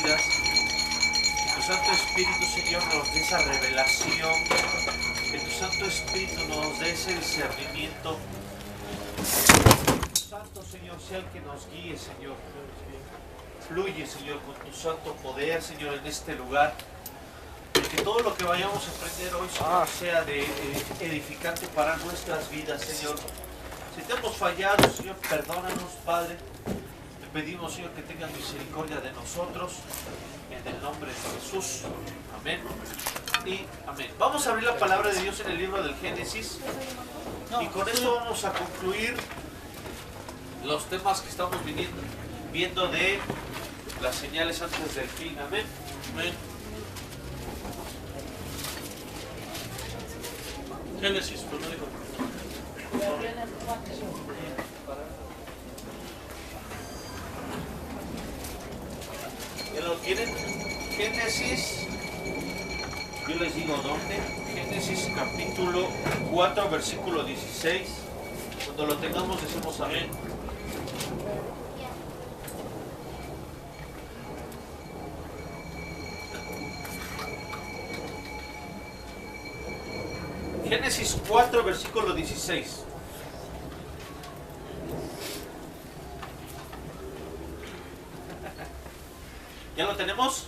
vidas. Que tu Santo Espíritu, Señor, nos dé esa revelación. Que tu Santo Espíritu nos dé ese discernimiento. Que tu Santo, Señor, sea el que nos guíe, Señor. Fluye, Señor, con tu santo poder, Señor, en este lugar. Que todo lo que vayamos a aprender hoy, Señor, sea de edificante para nuestras vidas, Señor. Si te hemos fallado, Señor, perdónanos, Padre. Te pedimos, Señor, que tengas misericordia de nosotros. En el nombre de Jesús. Amén. Y amén. Vamos a abrir la palabra de Dios en el libro del Génesis. Y con esto vamos a concluir los temas que estamos viendo de las señales antes del fin. Amén. Amén. Génesis, primero. ¿Ya lo tienen? Génesis, yo les digo dónde. Génesis capítulo 4, versículo 16. Cuando lo tengamos decimos amén. Génesis 4, versículo 16. ¿Ya lo tenemos?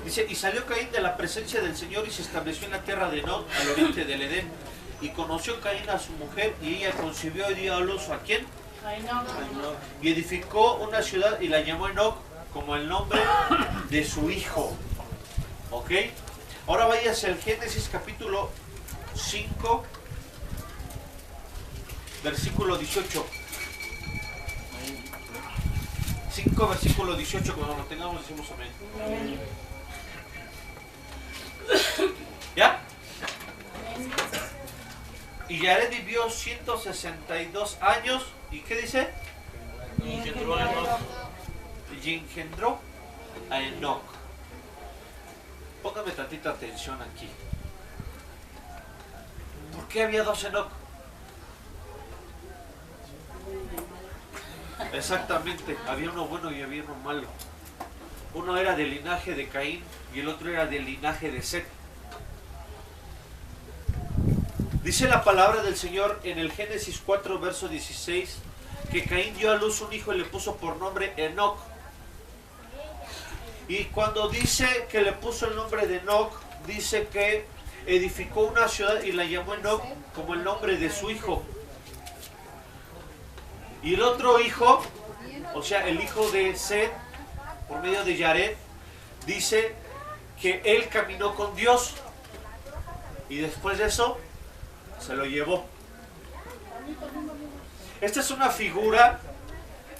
Dice, y salió Caín de la presencia del Señor y se estableció en la tierra de Nod, al oriente del Edén. Y conoció Caín a su mujer y ella concibió y dio a luz ¿a quién? Y edificó una ciudad y la llamó Enoc como el nombre de su hijo. ¿Ok? Ahora váyase al Génesis capítulo 5, versículo 18. 5, versículo 18, cuando lo tengamos decimos amén. ¿Ya? Y Yared vivió 162 años. ¿Y qué dice? Y engendró a Enoc. Póngame tantita atención aquí. ¿Por qué había dos Enoc? Exactamente, había uno bueno y había uno malo. Uno era del linaje de Caín y el otro era del linaje de Set. Dice la palabra del Señor en el Génesis 4, verso 16, que Caín dio a luz un hijo y le puso por nombre Enoc. Y cuando dice que le puso el nombre de Enoc, dice que edificó una ciudad y la llamó Enoc como el nombre de su hijo. Y el otro hijo, o sea, el hijo de Set, por medio de Yared, dice que él caminó con Dios. Y después de eso, se lo llevó. Esta es una figura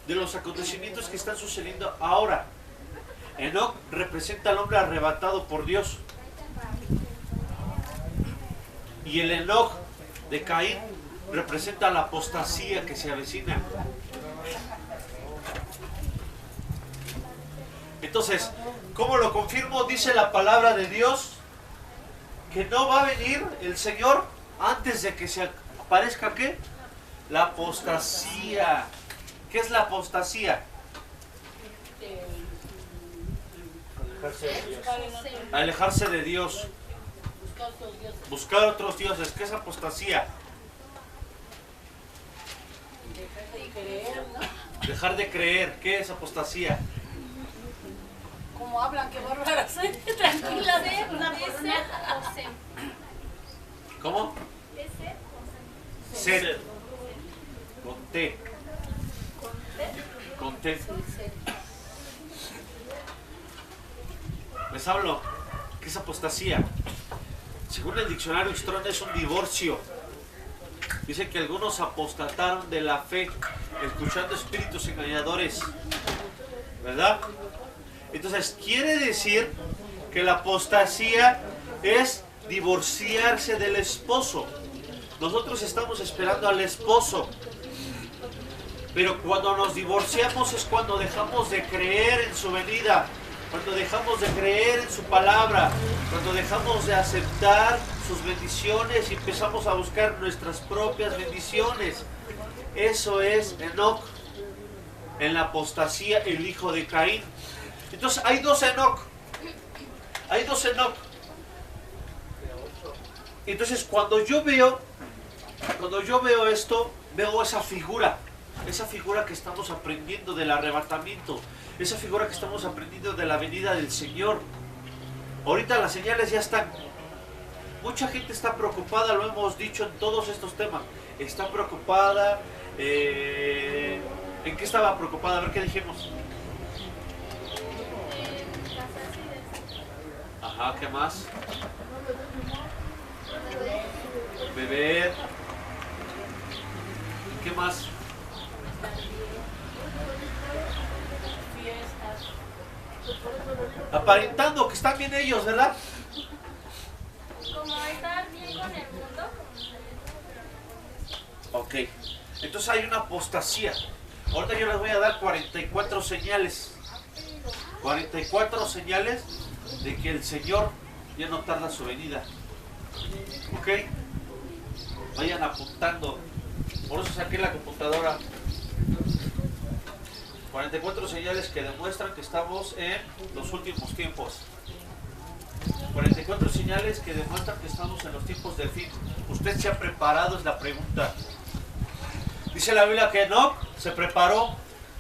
de los acontecimientos que están sucediendo ahora. Enoc representa al hombre arrebatado por Dios. Y el Enoc de Caín representa la apostasía que se avecina. Entonces, ¿cómo lo confirmo? Dice la palabra de Dios que no va a venir el Señor antes de que se aparezca ¿qué? La apostasía. ¿Qué es la apostasía? Alejarse de Dios. Buscar otros dioses. ¿Qué es apostasía? Dejar de creer. ¿Qué es apostasía? Como hablan, qué bárbaras. Tranquila, ¿Cómo? Ser. Con T. Con T. Les hablo. ¿Qué es apostasía? Según el diccionario Strong es un divorcio. Dice que algunos apostataron de la fe, escuchando espíritus engañadores. ¿Verdad? Entonces, quiere decir que la apostasía es divorciarse del esposo. Nosotros estamos esperando al esposo. Pero cuando nos divorciamos es cuando dejamos de creer en su venida. Cuando dejamos de creer en su palabra. Cuando dejamos de aceptar sus bendiciones y empezamos a buscar nuestras propias bendiciones. Eso es Enoc. En la apostasía, el hijo de Caín. Entonces hay dos Enoc. Hay dos Enoc. Entonces cuando yo veo esto, veo esa figura que estamos aprendiendo del arrebatamiento, esa figura que estamos aprendiendo de la venida del Señor. Ahorita las señales ya están. Mucha gente está preocupada, lo hemos dicho en todos estos temas. Está preocupada. ¿En qué estaba preocupada? A ver qué dijimos. Ajá, ¿qué más? Beber. ¿Qué más? Aparentando que están bien ellos, ¿verdad? Como estar bien con el mundo. Ok. Entonces hay una apostasía. Ahorita yo les voy a dar 44 señales. 44 señales de que el Señor ya no tarda su venida. Ok. Vayan apuntando. Por eso saqué la computadora. 44 señales que demuestran que estamos en los últimos tiempos. 44 señales que demuestran que estamos en los tiempos del fin. ¿Usted se ha preparado? Es la pregunta. Dice la Biblia que Enoc se preparó,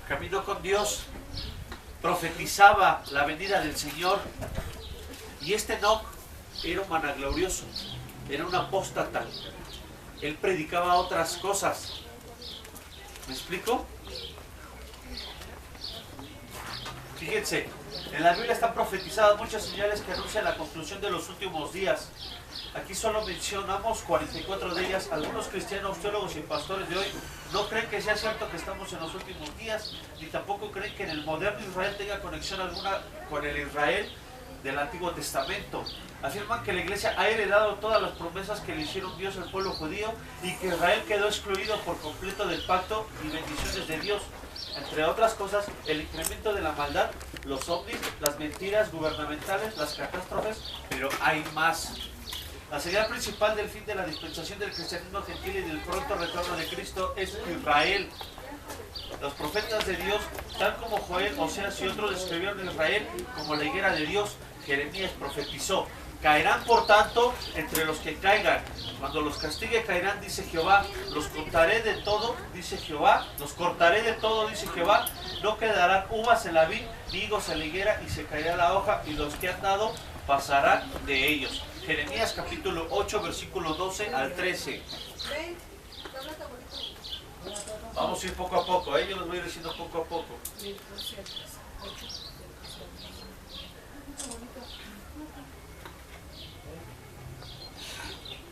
caminó con Dios, profetizaba la venida del Señor. Y este Enoc era un vanaglorioso, era un apóstata. Él predicaba otras cosas. ¿Me explico? Fíjense, en la Biblia están profetizadas muchas señales que anuncian la conclusión de los últimos días. Aquí solo mencionamos 44 de ellas. Algunos cristianos, teólogos y pastores de hoy no creen que sea cierto que estamos en los últimos días, ni tampoco creen que en el moderno Israel tenga conexión alguna con el Israel del Antiguo Testamento. Afirman que la iglesia ha heredado todas las promesas que le hicieron Dios al pueblo judío y que Israel quedó excluido por completo del pacto y bendiciones de Dios. Entre otras cosas, el incremento de la maldad, los ovnis, las mentiras gubernamentales, las catástrofes, pero hay más. La señal principal del fin de la dispensación del cristianismo gentil y del pronto retorno de Cristo es Israel. Los profetas de Dios, tal como Joel, Oseas y otros, describieron a Israel como la higuera de Dios. Jeremías profetizó: caerán por tanto entre los que caigan. Cuando los castigue caerán, dice Jehová. Los cortaré de todo, dice Jehová. Los cortaré de todo, dice Jehová. No quedarán uvas en la vid, ni higos en la higuera, y se caerá la hoja, y los que han dado pasarán de ellos. Jeremías capítulo 8, versículo 12 al 13. Vamos a ir poco a poco, yo les voy a ir diciendo poco a poco.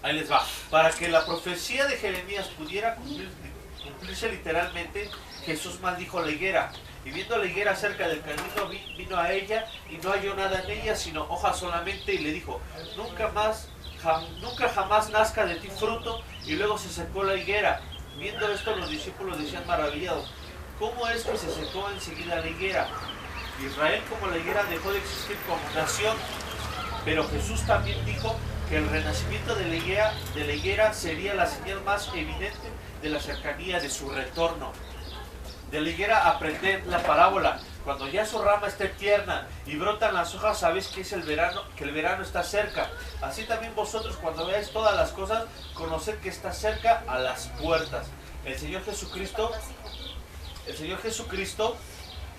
Ahí les va. Para que la profecía de Jeremías pudiera cumplirse literalmente, Jesús maldijo la higuera. Y viendo la higuera cerca del camino, vino a ella y no halló nada en ella, sino hojas solamente, y le dijo: nunca jamás nazca de ti fruto. Y luego se secó la higuera. Viendo esto, los discípulos decían maravillados: ¿cómo es que se secó enseguida la higuera? Israel, como la higuera, dejó de existir como nación. Pero Jesús también dijo que el renacimiento de la higuera sería la señal más evidente de la cercanía de su retorno. De la higuera aprended la parábola: cuando ya su rama esté tierna y brotan las hojas, sabéis que es el verano, que el verano está cerca. Así también vosotros, cuando veáis todas las cosas, conoced que está cerca a las puertas. El Señor Jesucristo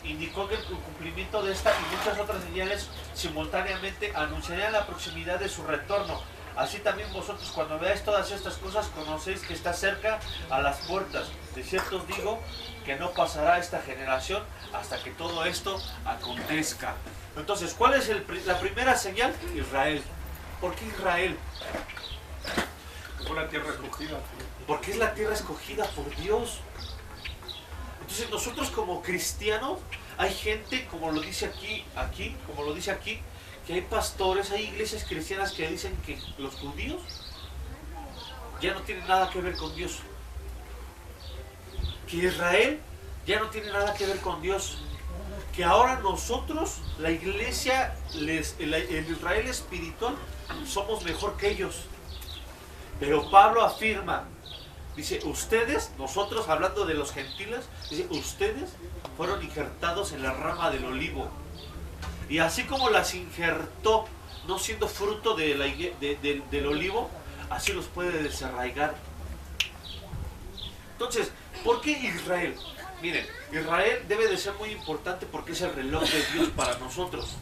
indicó que el cumplimiento de esta y muchas otras señales simultáneamente anunciarían la proximidad de su retorno. Así también vosotros, cuando veáis todas estas cosas, conocéis que está cerca a las puertas. De cierto os digo que no pasará esta generación hasta que todo esto acontezca. Entonces, ¿cuál es la primera señal? Israel. ¿Por qué Israel? Fue la tierra escogida. Porque es la tierra escogida por Dios. Entonces nosotros como cristianos, hay gente, como lo dice aquí, que hay pastores, hay iglesias cristianas que dicen que los judíos ya no tienen nada que ver con Dios. Que Israel ya no tiene nada que ver con Dios. Que ahora nosotros, la iglesia, el Israel espiritual, somos mejor que ellos. Pero Pablo afirma, dice: ustedes, nosotros, hablando de los gentiles, dice: ustedes fueron injertados en la rama del olivo. Y así como las injertó, no siendo fruto de del olivo, así los puede desarraigar. Entonces, ¿por qué Israel? Miren, Israel debe de ser muy importante porque es el reloj de Dios para nosotros.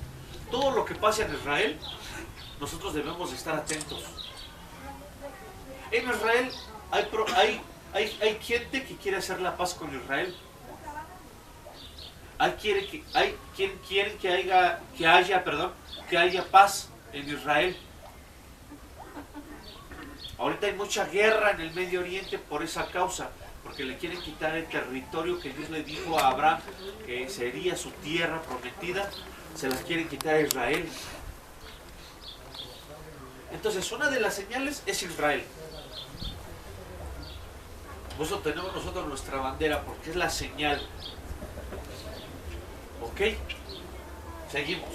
Todo lo que pasa en Israel, nosotros debemos de estar atentos. En Israel hay gente que quiere hacer la paz con Israel. Hay quien quiere que haya paz en Israel. Ahorita hay mucha guerra en el Medio Oriente por esa causa, porque le quieren quitar el territorio que Dios le dijo a Abraham que sería su tierra prometida, se las quieren quitar a Israel. Entonces, una de las señales es Israel. Por eso tenemos nosotros nuestra bandera, porque es la señal. ¿Ok? Seguimos.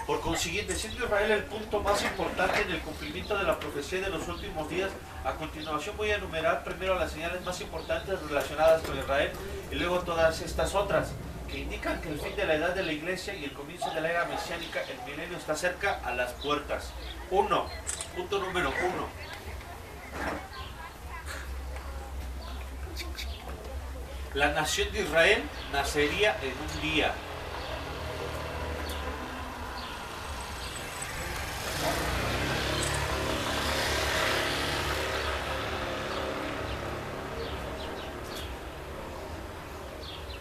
Por consiguiente, siendo Israel el punto más importante en el cumplimiento de la profecía de los últimos días, a continuación voy a enumerar primero las señales más importantes relacionadas con Israel y luego todas estas otras, que indican que el fin de la edad de la iglesia y el comienzo de la era mesiánica, el milenio, está cerca a las puertas. Punto número 1. La nación de Israel nacería en un día.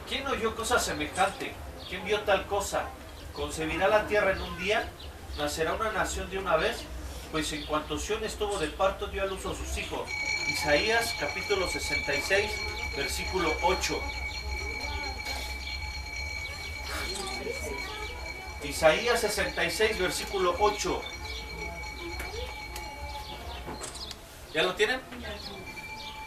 ¿Quién oyó cosa semejante? ¿Quién vio tal cosa? ¿Concebirá la tierra en un día? ¿Nacerá una nación de una vez? Pues en cuanto Sión estuvo de parto, dio a luz a sus hijos. Isaías capítulo 66, versículo 8. Isaías 66, versículo 8. ¿Ya lo tienen?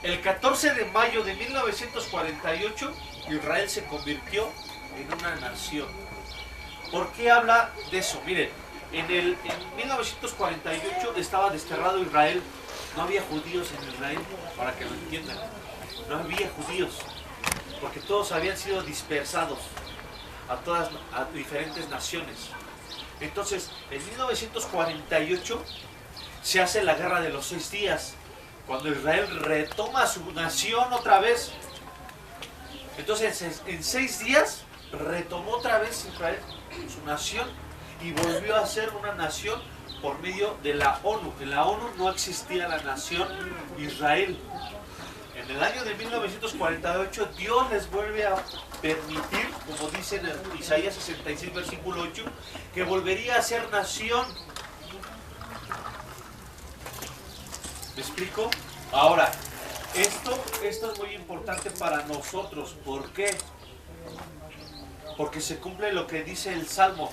El 14 de mayo de 1948, Israel se convirtió en una nación. ¿Por qué habla de eso? Miren, en 1948 estaba desterrado Israel. No había judíos en Israel, para que lo entiendan. No había judíos, porque todos habían sido dispersados a diferentes naciones. Entonces, en 1948 se hace la guerra de los 6 días, cuando Israel retoma su nación otra vez. Entonces, en 6 días retomó otra vez Israel su nación y volvió a ser una nación por medio de la ONU. En la ONU no existía la nación Israel. En el año de 1948 Dios les vuelve a permitir, como dice en Isaías 66, versículo 8, que volvería a ser nación. ¿Me explico? Ahora, esto es muy importante para nosotros. ¿Por qué? Porque se cumple lo que dice el Salmo.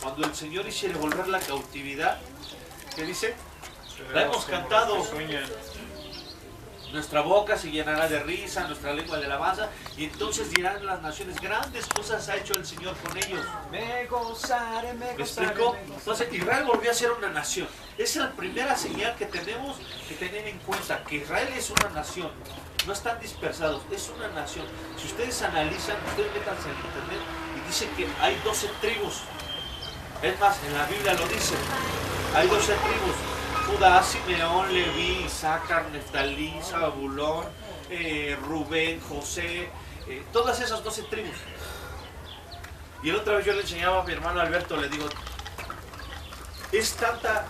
Cuando el Señor hiciere volver la cautividad, ¿qué dice? La hemos cantado. Nuestra boca se llenará de risa, nuestra lengua de alabanza, y entonces dirán las naciones, grandes cosas ha hecho el Señor con ellos. Me gozaré, me ¿Me gozaré. explico? Entonces Israel volvió a ser una nación. Esa es la primera señal que tenemos que tener en cuenta, que Israel es una nación. No están dispersados, es una nación. Si ustedes analizan, ustedes métanse en internet y dicen que hay 12 tribus. Es más, en la Biblia lo dice. Hay 12 tribus. Judá, Simeón, Leví, Isaacar, Neftalí, Zabulón, Rubén, José, todas esas 12 tribus. Y la otra vez yo le enseñaba a mi hermano Alberto, le digo, es tanta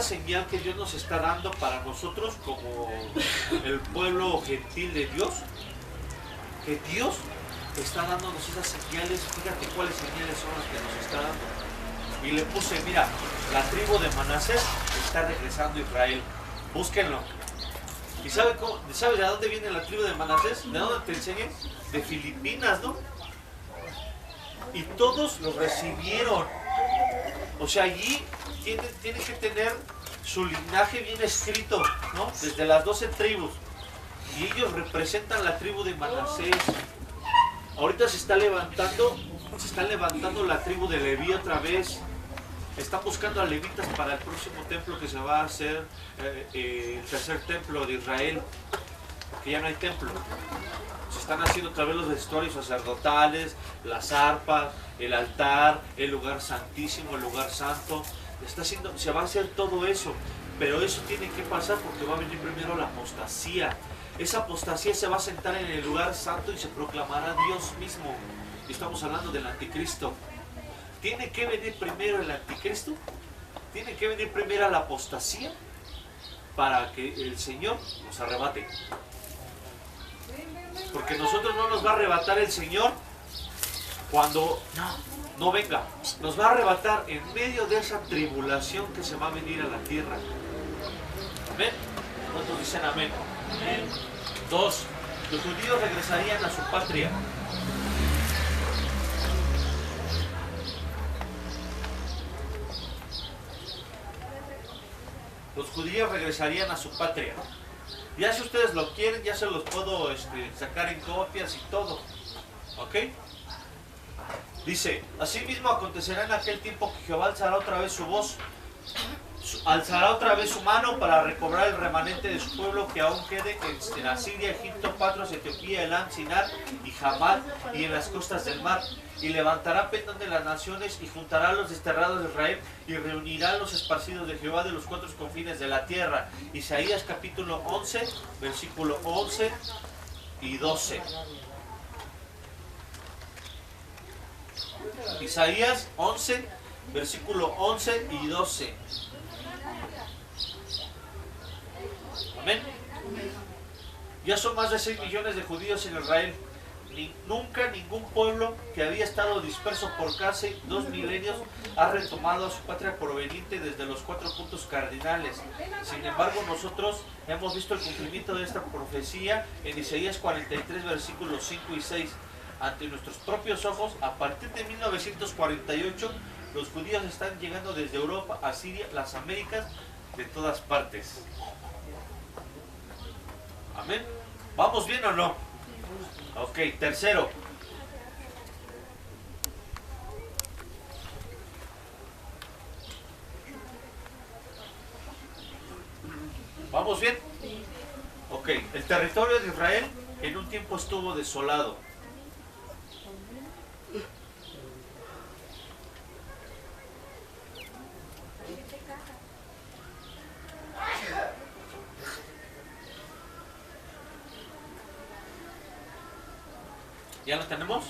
señal que Dios nos está dando para nosotros como el pueblo gentil de Dios, que Dios está dándonos esas señales. Fíjate cuáles señales son las que nos está dando. Y le puse, mira, la tribu de Manasés está regresando a Israel. Búsquenlo. ¿Y sabes de dónde viene la tribu de Manasés? ¿De dónde te enseñé? De Filipinas, ¿no? Y todos lo recibieron. O sea, allí tiene que tener su linaje bien escrito, ¿no? Desde las 12 tribus. Y ellos representan la tribu de Manasés. Ahorita se está levantando la tribu de Leví otra vez. Están buscando a levitas para el próximo templo que se va a hacer, el tercer templo de Israel, que ya no hay templo. Se están haciendo otra vez los vestuarios sacerdotales, las arpas, el altar, el lugar santísimo, el lugar santo. Se va a hacer todo eso, pero eso tiene que pasar porque va a venir primero la apostasía. Esa apostasía se va a sentar en el lugar santo y se proclamará Dios mismo. Estamos hablando del anticristo. Tiene que venir primero el anticristo, tiene que venir primero la apostasía para que el Señor nos arrebate. Porque nosotros no nos va a arrebatar el Señor cuando no venga. Nos va a arrebatar en medio de esa tribulación que se va a venir a la tierra. ¿Amén? ¿Cuántos dicen amén? Amén. 2. Los judíos regresarían a su patria. Los judíos regresarían a su patria. Ya si ustedes lo quieren, ya se los puedo sacar en copias y todo. ¿Ok? Dice, asimismo acontecerá en aquel tiempo que Jehová alzará otra vez su voz, alzará otra vez su mano para recobrar el remanente de su pueblo que aún quede en Asiria, Egipto, Patros, Etiopía, Elam, Sinar y Hamat y en las costas del mar. Y levantará pendón de las naciones y juntará a los desterrados de Israel y reunirá a los esparcidos de Jehová de los cuatro confines de la tierra. Isaías capítulo 11, versículo 11 y 12. Isaías 11, versículo 11 y 12. Amén. Ya son más de 6 millones de judíos en Israel. Nunca ningún pueblo que había estado disperso por casi 2 milenios ha retomado a su patria proveniente desde los 4 puntos cardinales. Sin embargo, nosotros hemos visto el cumplimiento de esta profecía en Isaías 43, versículos 5 y 6. Ante nuestros propios ojos, a partir de 1948, los judíos están llegando desde Europa, Asiria, las Américas, de todas partes. Amén. ¿Vamos bien o no? Ok, tercero. ¿Vamos bien? Ok, el territorio de Israel en un tiempo estuvo desolado. ¿Ya lo tenemos?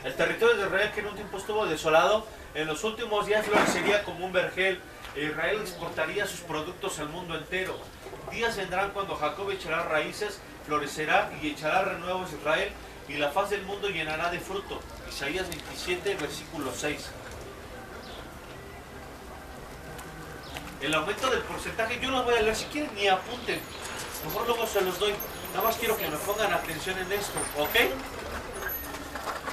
El territorio de Israel que en un tiempo estuvo desolado, en los últimos días florecería como un vergel. Israel exportaría sus productos al mundo entero. Días vendrán cuando Jacob echará raíces, florecerá y echará renuevos Israel, y la faz del mundo llenará de fruto. Isaías 27, versículo 6. El aumento del porcentaje, yo los voy a leer, si quieren ni apunten, mejor luego se los doy. Nada más quiero que me pongan atención en esto, ¿ok?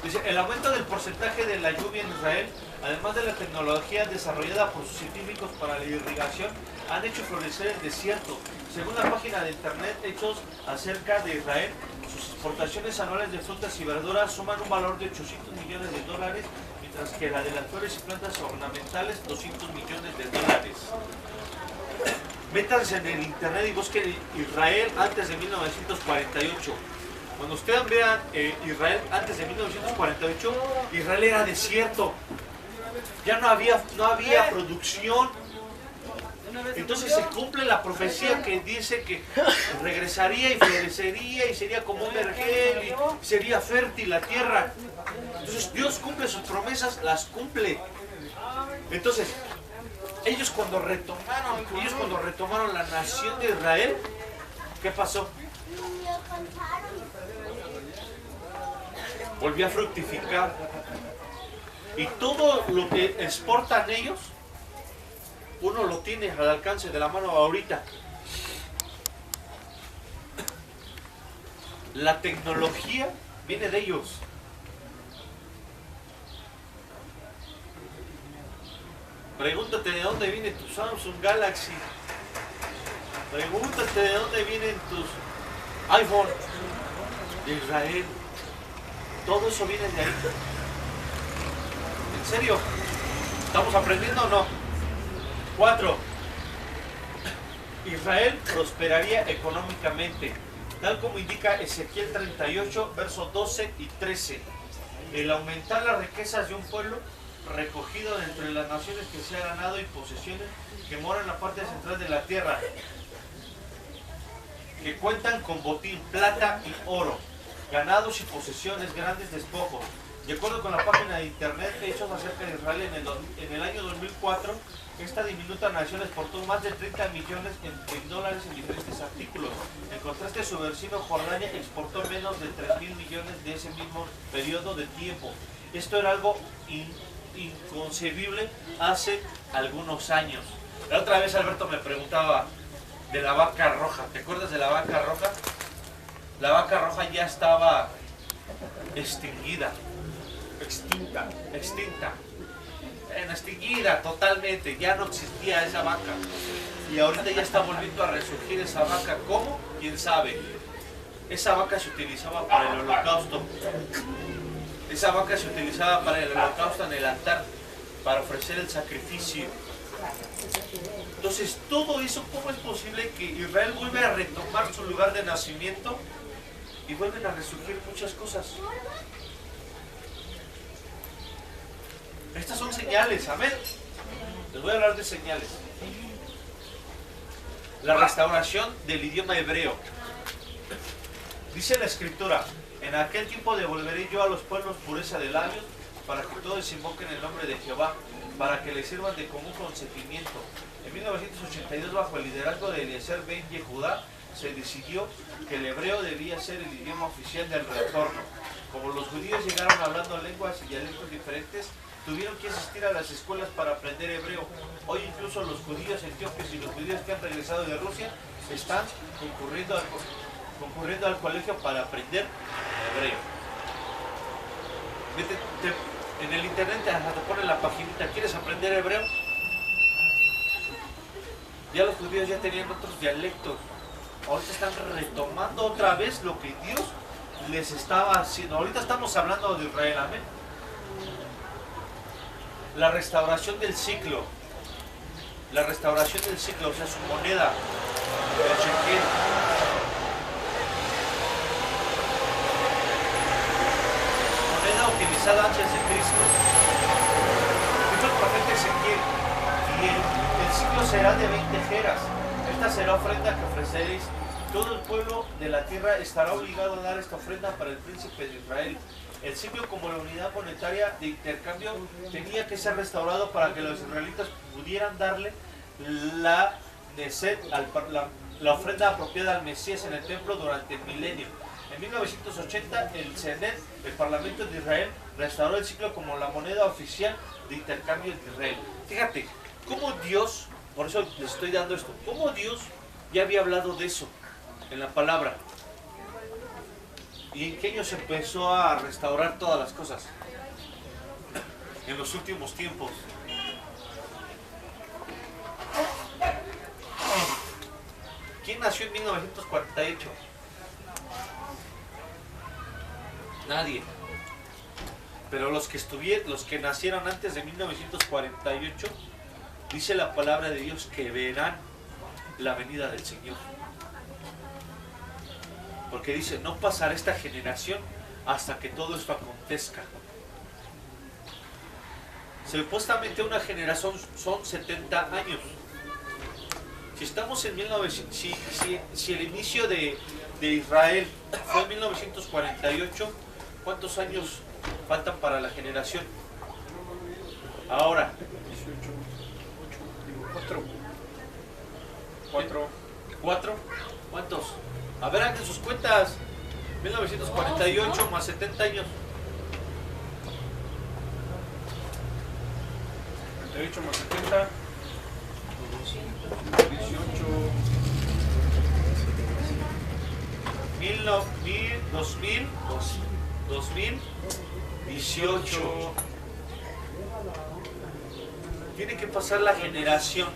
Dice, el aumento del porcentaje de la lluvia en Israel, además de la tecnología desarrollada por sus científicos para la irrigación, han hecho florecer el desierto. Según la página de internet Hechos acerca de Israel, sus exportaciones anuales de frutas y verduras suman un valor de $800 millones, mientras que la de las flores y plantas ornamentales, $200 millones. Métanse en el internet y busquen Israel antes de 1948. Cuando ustedes vean Israel antes de 1948, Israel era desierto. Ya no había producción. Entonces se cumple la profecía que dice que regresaría y florecería y sería como un vergel y sería fértil la tierra. Entonces Dios cumple sus promesas, las cumple. Entonces, ellos cuando retomaron la nación de Israel, ¿qué pasó? Volvió a fructificar. Y todo lo que exportan ellos, uno lo tiene al alcance de la mano ahorita. La tecnología viene de ellos. Pregúntate de dónde viene tu Samsung Galaxy. Pregúntate de dónde vienen tus iPhone. De Israel. Todo eso viene de ahí. ¿En serio? ¿Estamos aprendiendo o no? 4. Israel prosperaría económicamente. tal como indica Ezequiel 38, versos 12 y 13. El aumentar las riquezas de un pueblo recogido entre las naciones que se ha ganado y posesiones que moran en la parte central de la tierra, que cuentan con botín, plata y oro, ganados y posesiones, grandes despojos. De acuerdo con la página de internet Hechos acerca de Israel en el año 2004, esta diminuta nación exportó más de 30 millones en dólares en diferentes artículos. En contraste, su vecino Jordania exportó menos de 3.000 millones de ese mismo periodo de tiempo. Esto era algo inconcebible hace algunos años. La otra vez Alberto me preguntaba de la vaca roja. ¿Te acuerdas de la vaca roja? La vaca roja ya estaba extinguida. Extinta. Extinguida totalmente. Ya no existía esa vaca. Y ahorita ya está volviendo a resurgir esa vaca. ¿Cómo? ¿Quién sabe? Esa vaca se utilizaba para el holocausto. Esa vaca se utilizaba para el holocausto en el altar, para ofrecer el sacrificio. Entonces, todo eso, ¿cómo es posible que Israel vuelva a retomar su lugar de nacimiento y vuelven a resurgir muchas cosas? Estas son señales, amén. Les voy a hablar de señales. La restauración del idioma hebreo. Dice la Escritura: en aquel tiempo devolveré yo a los pueblos pureza de labios, para que todos invoquen el nombre de Jehová, para que le sirvan de común consentimiento. En 1982, bajo el liderazgo de Eliezer ben Yehudá, se decidió que el hebreo debía ser el idioma oficial del retorno. Como los judíos llegaron hablando lenguas y dialectos diferentes, tuvieron que asistir a las escuelas para aprender hebreo. Hoy incluso los judíos etíopes y los judíos que han regresado de Rusia están concurriendo al colegio para aprender hebreo. En el internet te ponen la paginita, ¿quieres aprender hebreo? Ya los judíos ya tenían otros dialectos. Ahorita están retomando otra vez lo que Dios les estaba haciendo. Ahorita estamos hablando de Israel, amén. La restauración del ciclo. La restauración del ciclo, o sea, su moneda, el shekel. Moneda utilizada antes de Cristo. Dijo el profeta Ezequiel: y el ciclo será de 20 jeras. Esta será ofrenda que ofreceréis. Todo el pueblo de la tierra estará obligado a dar esta ofrenda para el príncipe de Israel. El ciclo, como la unidad monetaria de intercambio, tenía que ser restaurado para que los israelitas pudieran darle la ofrenda apropiada al Mesías en el templo durante el milenio. En 1980, el Senet, el Parlamento de Israel, restauró el ciclo como la moneda oficial de intercambio de Israel. Fíjate, cómo Dios, por eso les estoy dando esto, cómo Dios ya había hablado de eso en la palabra. ¿Y en qué año se empezó a restaurar todas las cosas? En los últimos tiempos. ¿Quién nació en 1948? Nadie. Pero los que nacieron antes de 1948, dice la palabra de Dios que verán la venida del Señor. Porque dice, no pasará esta generación hasta que todo esto acontezca. Supuestamente una generación son 70 años. Si estamos en 1900, si el inicio de Israel fue en 1948, ¿cuántos años faltan para la generación? Ahora. 4. ¿Cuántos? A ver, hagan sus cuentas. 1948 más 70 años. 48 más 70. 2018. Tiene que pasar la generación.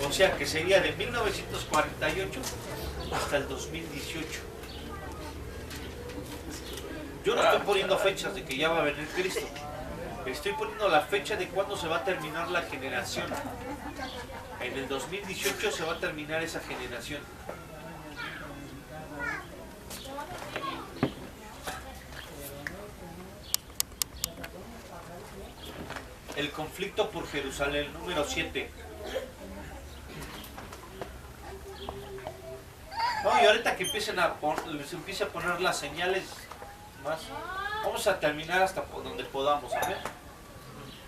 O sea que sería de 1948 hasta el 2018. Yo no estoy poniendo fechas de que ya va a venir Cristo. Estoy poniendo la fecha de cuándo se va a terminar la generación. En el 2018 se va a terminar esa generación. el conflicto por Jerusalén, número 7. No, y ahorita que empiecen les empiece a poner las señales más, vamos a terminar hasta por donde podamos, ¿sabes?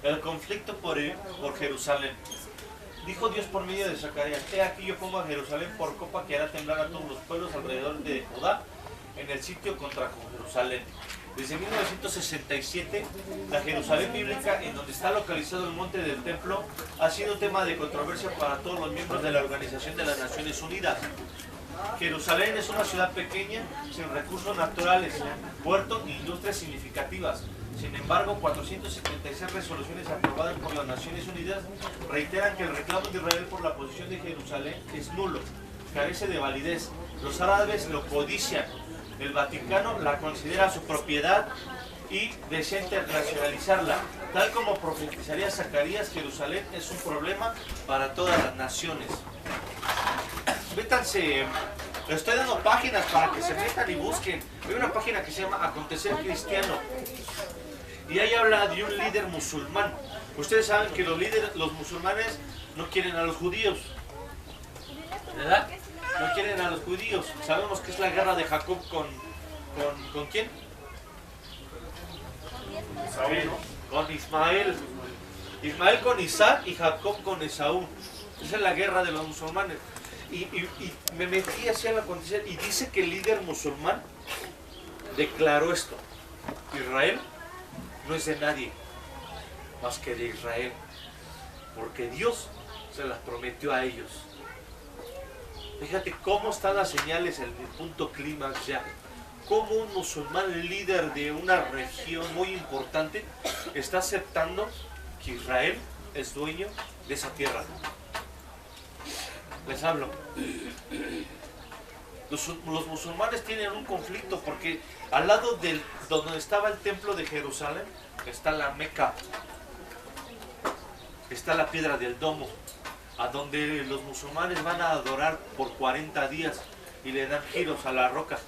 El conflicto por Jerusalén. Dijo Dios por medio de Zacarías: he aquí yo pongo a Jerusalén por copa que hará temblar a todos los pueblos alrededor de Judá en el sitio contra Jerusalén. Desde 1967, la Jerusalén bíblica, en donde está localizado el monte del templo, ha sido tema de controversia para todos los miembros de la Organización de las Naciones Unidas. Jerusalén es una ciudad pequeña, sin recursos naturales, puertos ni industrias significativas. Sin embargo, 476 resoluciones aprobadas por las Naciones Unidas reiteran que el reclamo de Israel por la posición de Jerusalén es nulo, carece de validez. Los árabes lo codician, el Vaticano la considera su propiedad y desea internacionalizarla. Tal como profetizaría Zacarías, Jerusalén es un problema para todas las naciones. Métanse, les estoy dando páginas para que se metan y busquen. Hay una página que se llama Acontecer Cristiano y ahí habla de un líder musulmán. Ustedes saben que los musulmanes no quieren a los judíos, ¿verdad? No quieren a los judíos. Sabemos que es la guerra de Jacob ¿con quién? Con Ismael. Ismael con Isaac y Jacob con Esaú. Esa es la guerra de los musulmanes. Y me metí hacia la acontecer y dice que el líder musulmán declaró esto: Israel no es de nadie más que de Israel, porque Dios se las prometió a ellos. Fíjate cómo están las señales en el punto clímax ya. Cómo un musulmán, el líder de una región muy importante, está aceptando que Israel es dueño de esa tierra. Les hablo. Los musulmanes tienen un conflicto porque al lado de donde estaba el templo de Jerusalén está la Meca, está la piedra del domo, a donde los musulmanes van a adorar por 40 días y le dan giros a la roca,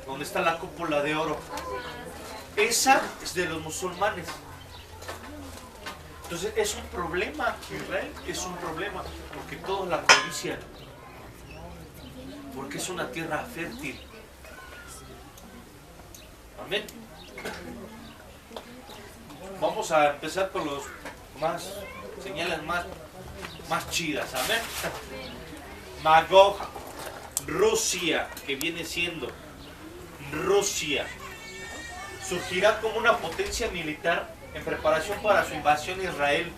donde está la cúpula de oro. Esa es de los musulmanes. Entonces es un problema, Israel es un problema, porque todos la codician, porque es una tierra fértil. Amén. Vamos a empezar con los señales más chidas. Amén. Magog, Rusia, que viene siendo Rusia, surgirá como una potencia militar en preparación para su invasión a Israel.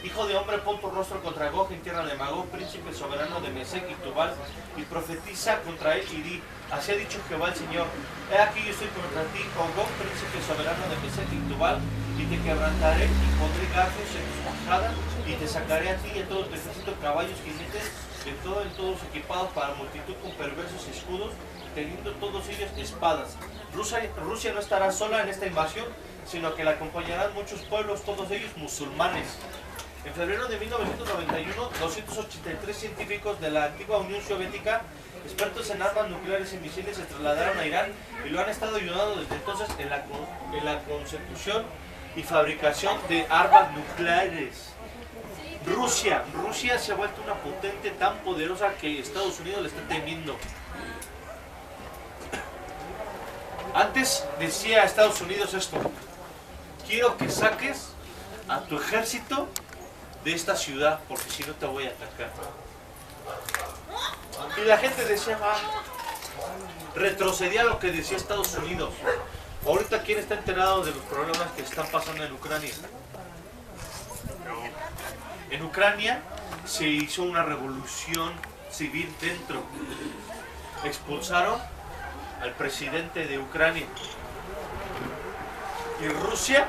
Hijo de hombre, pon tu rostro contra Gog en tierra de Magog, príncipe soberano de Mesec y Tubal, y profetiza contra él y di: así ha dicho Jehová el Señor: he aquí yo estoy contra ti, oh Gog, príncipe soberano de Mesec y Tubal, y te quebrantaré y pondré garfios en tus bajadas, y te sacaré a ti y a todo tu ejército caballos, jinetes, en todos equipados para multitud con perversos escudos, teniendo todos ellos espadas. Rusia no estará sola en esta invasión, sino que la acompañarán muchos pueblos, todos ellos musulmanes. En febrero de 1991, 283 científicos de la antigua Unión Soviética, expertos en armas nucleares y misiles, se trasladaron a Irán y lo han estado ayudando desde entonces en la consecución y fabricación de armas nucleares. Rusia se ha vuelto una potente tan poderosa que Estados Unidos le está temiendo. Antes decía a Estados Unidos esto: quiero que saques a tu ejército de esta ciudad, porque si no te voy a atacar. Y la gente decía, retrocedía lo que decía Estados Unidos. Ahorita, ¿quién está enterado de los problemas que están pasando en Ucrania? En Ucrania se hizo una revolución civil dentro. Expulsaron al presidente de Ucrania. Y Rusia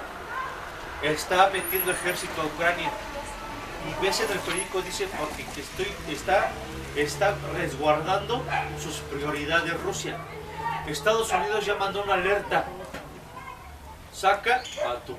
está metiendo ejército a Ucrania. Y ves en el periódico, dice, porque está resguardando sus prioridades Rusia. Estados Unidos ya mandó una alerta: saca a tu